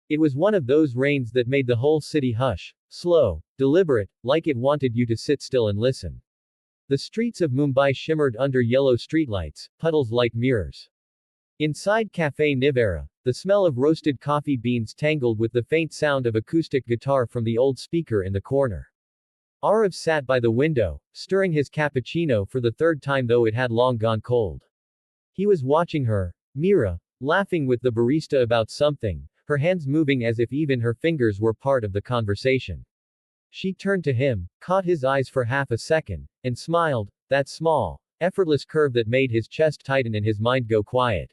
It was one of those rains that made the whole city hush, slow, deliberate, like it wanted you to sit still and listen. The streets of Mumbai shimmered under yellow streetlights, puddles like mirrors. Inside Café Nivera, the smell of roasted coffee beans tangled with the faint sound of acoustic guitar from the old speaker in the corner. Arav sat by the window, stirring his cappuccino for the third time though it had long gone cold. He was watching her, Mira, laughing with the barista about something, her hands moving as if even her fingers were part of the conversation. She turned to him, caught his eyes for half a second, and smiled, that small, effortless curve that made his chest tighten and his mind go quiet.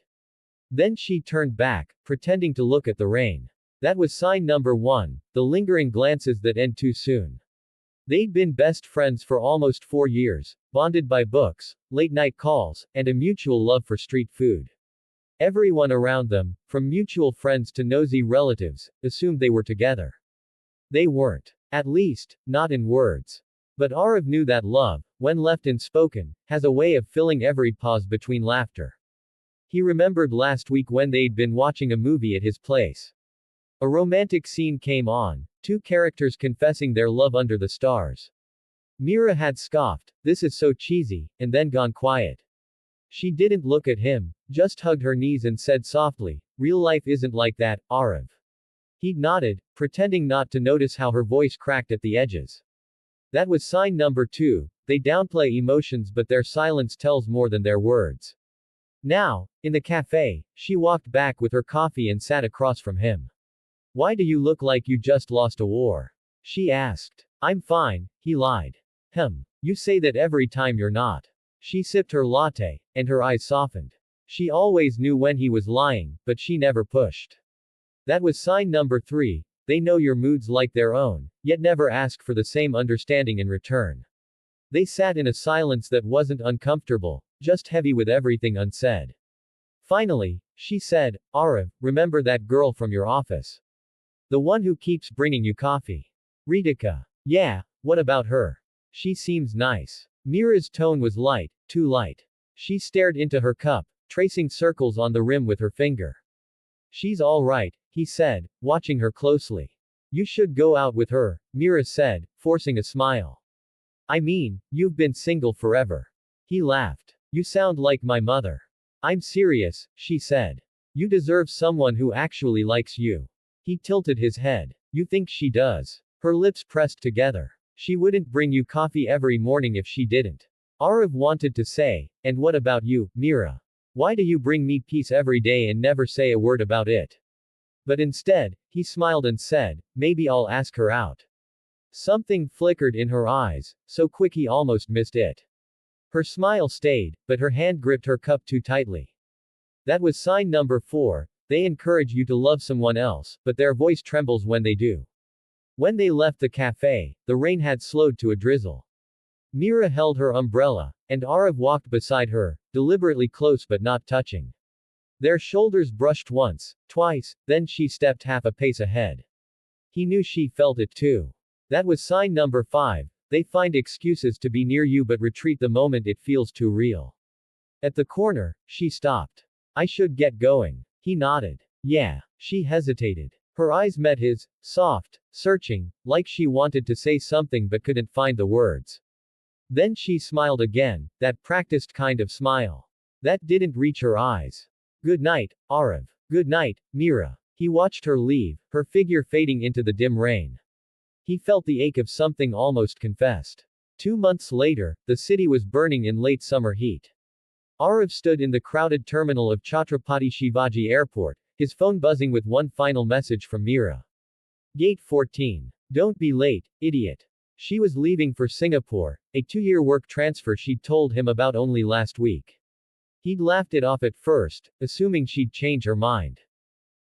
Then she turned back, pretending to look at the rain. That was sign number one, the lingering glances that end too soon. They'd been best friends for almost 4 years, bonded by books, late-night calls, and a mutual love for street food. Everyone around them, from mutual friends to nosy relatives, assumed they were together. They weren't. At least, not in words. But Arav knew that love, when left unspoken, has a way of filling every pause between laughter. He remembered last week when they'd been watching a movie at his place. A romantic scene came on, 2 characters confessing their love under the stars. Mira had scoffed, "This is so cheesy," and then gone quiet. She didn't look at him, just hugged her knees and said softly, "Real life isn't like that, Arav." He nodded, pretending not to notice how her voice cracked at the edges. That was sign number 2, they downplay emotions but their silence tells more than their words. Now, in the cafe, she walked back with her coffee and sat across from him. "Why do you look like you just lost a war?" she asked. "I'm fine," he lied. You say that every time you're not." She sipped her latte, and her eyes softened. She always knew when he was lying, but she never pushed. That was sign number 3, they know your moods like their own, yet never ask for the same understanding in return. They sat in a silence that wasn't uncomfortable, just heavy with everything unsaid. Finally, she said, "Arav, remember that girl from your office? The one who keeps bringing you coffee. Ritika." "Yeah, what about her? She seems nice." Mira's tone was light, too light. She stared into her cup, tracing circles on the rim with her finger. "She's all right," he said, watching her closely. "You should go out with her," Mira said, forcing a smile. "I mean, you've been single forever." He laughed. "You sound like my mother." "I'm serious," she said. "You deserve someone who actually likes you." He tilted his head. "You think she does?" Her lips pressed together. "She wouldn't bring you coffee every morning if she didn't." Arav wanted to say, "And what about you, Mira? Why do you bring me peace every day and never say a word about it?" But instead, he smiled and said, "Maybe I'll ask her out." Something flickered in her eyes, so quick he almost missed it. Her smile stayed, but her hand gripped her cup too tightly. That was sign number 4, they encourage you to love someone else, but their voice trembles when they do. When they left the cafe, the rain had slowed to a drizzle. Mira held her umbrella, and Arav walked beside her, deliberately close but not touching. Their shoulders brushed once, twice, then she stepped half a pace ahead. He knew she felt it too. That was sign number 5, they find excuses to be near you but retreat the moment it feels too real. At the corner, she stopped. "I should get going." He nodded. "Yeah." She hesitated. Her eyes met his, soft, searching, like she wanted to say something but couldn't find the words. Then she smiled again, that practiced kind of smile. That didn't reach her eyes. "Good night, Arav." "Good night, Mira." He watched her leave, her figure fading into the dim rain. He felt the ache of something almost confessed. 2 months later, the city was burning in late summer heat. Arav stood in the crowded terminal of Chhatrapati Shivaji Airport, his phone buzzing with one final message from Mira. Gate 14. "Don't be late, idiot." She was leaving for Singapore, a 2-year work transfer she'd told him about only last week. He'd laughed it off at first, assuming she'd change her mind.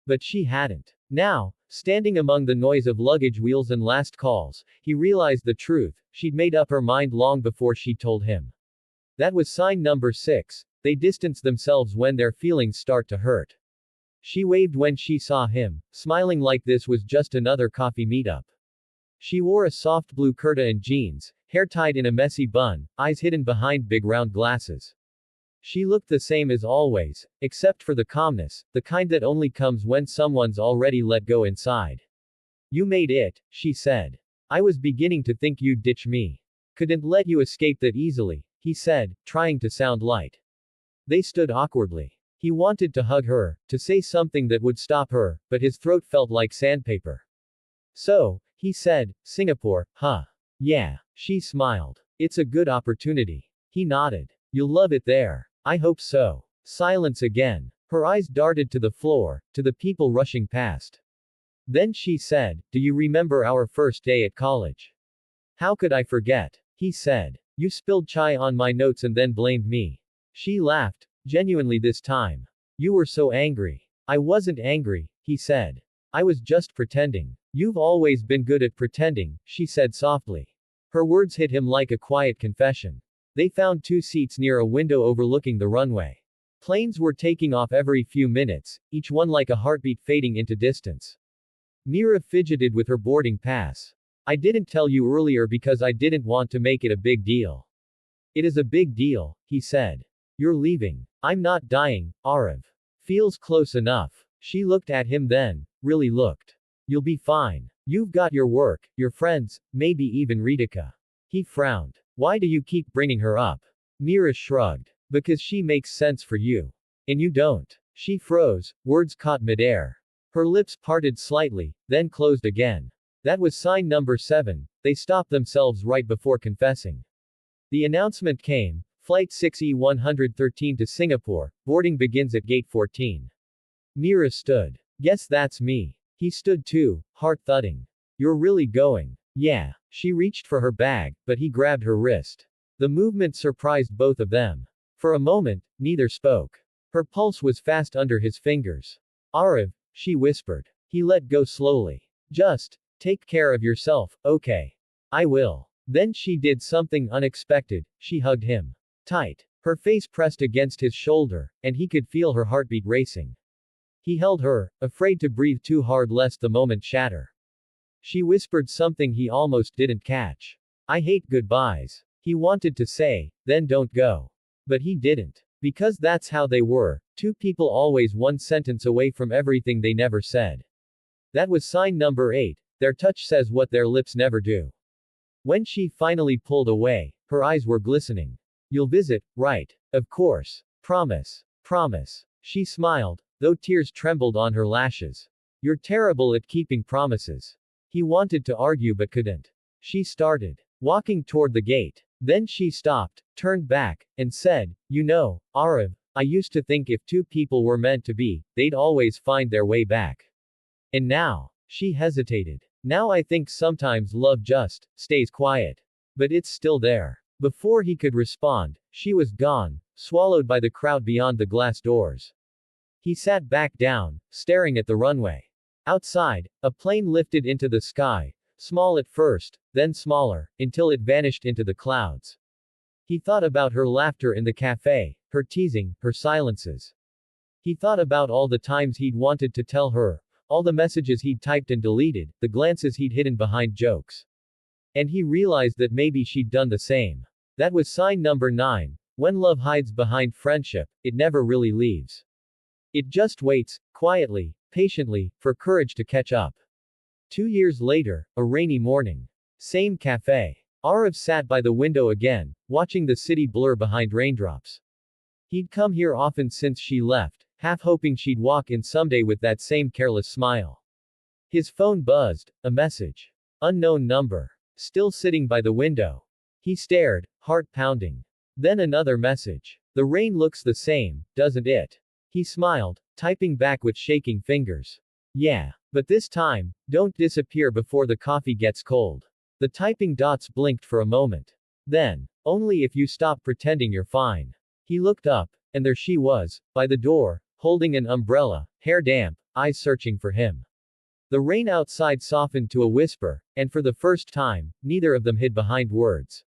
But she hadn't. Now, standing among the noise of luggage wheels and last calls, he realized the truth, she'd made up her mind long before she told him. That was sign number 6, they distance themselves when their feelings start to hurt. She waved when she saw him, smiling like this was just another coffee meetup. She wore a soft blue kurta and jeans, hair tied in a messy bun, eyes hidden behind big round glasses. She looked the same as always, except for the calmness, the kind that only comes when someone's already let go inside. You made it, she said. I was beginning to think you'd ditch me. Couldn't let you escape that easily, he said, trying to sound light. They stood awkwardly. He wanted to hug her, to say something that would stop her, but his throat felt like sandpaper. So, he said, Singapore, huh? Yeah. She smiled. It's a good opportunity. He nodded. You'll love it there. I hope so. Silence again. Her eyes darted to the floor, to the people rushing past. Then she said, do you remember our first day at college? How could I forget? He said. You spilled chai on my notes and then blamed me. She laughed, genuinely this time. You were so angry. I wasn't angry, he said. I was just pretending. You've always been good at pretending, she said softly. Her words hit him like a quiet confession. They found 2 seats near a window overlooking the runway. Planes were taking off every few minutes, each one like a heartbeat fading into distance. Mira fidgeted with her boarding pass. I didn't tell you earlier because I didn't want to make it a big deal. It is a big deal, he said. You're leaving. I'm not dying, Arav. Feels close enough. She looked at him then, really looked. You'll be fine. You've got your work, your friends, maybe even Ritika. He frowned. Why do you keep bringing her up? Mira shrugged. Because she makes sense for you. And you don't. She froze, words caught midair. Her lips parted slightly, then closed again. That was sign number 7, they stopped themselves right before confessing. The announcement came, Flight 6E113 to Singapore, boarding begins at Gate 14. Mira stood. Guess that's me. He stood too, heart thudding. You're really going? Yeah. She reached for her bag, but he grabbed her wrist. The movement surprised both of them. For a moment, neither spoke. Her pulse was fast under his fingers. Arav, she whispered. He let go slowly. Just, take care of yourself, okay? I will. Then she did something unexpected, she hugged him. Tight. Her face pressed against his shoulder, and he could feel her heartbeat racing. He held her, afraid to breathe too hard lest the moment shatter. She whispered something he almost didn't catch. I hate goodbyes. He wanted to say, then don't go. But he didn't. Because that's how they were, 2 people always one sentence away from everything they never said. That was sign number 8, their touch says what their lips never do. When she finally pulled away, her eyes were glistening. You'll visit, right? Of course. Promise. Promise. She smiled, though tears trembled on her lashes. You're terrible at keeping promises. He wanted to argue but couldn't. She started walking toward the gate. Then she stopped, turned back, and said, you know, Arav, I used to think if 2 people were meant to be, they'd always find their way back. And now, she hesitated. Now I think sometimes love just stays quiet. But it's still there. Before he could respond, she was gone, swallowed by the crowd beyond the glass doors. He sat back down, staring at the runway. Outside, a plane lifted into the sky, small at first, then smaller, until it vanished into the clouds. He thought about her laughter in the cafe, her teasing, her silences. He thought about all the times he'd wanted to tell her, all the messages he'd typed and deleted, the glances he'd hidden behind jokes. And he realized that maybe she'd done the same. That was sign number 9, when love hides behind friendship, it never really leaves. It just waits, quietly, patiently, for courage to catch up. 2 years later, a rainy morning. Same cafe. Arav sat by the window again, watching the city blur behind raindrops. He'd come here often since she left, half hoping she'd walk in someday with that same careless smile. His phone buzzed, a message. Unknown number. Still sitting by the window. He stared, heart pounding. Then another message. The rain looks the same, doesn't it? He smiled, typing back with shaking fingers. Yeah. But this time, don't disappear before the coffee gets cold. The typing dots blinked for a moment. Then, only if you stop pretending you're fine. He looked up, and there she was, by the door, holding an umbrella, hair damp, eyes searching for him. The rain outside softened to a whisper, and for the first time, neither of them hid behind words.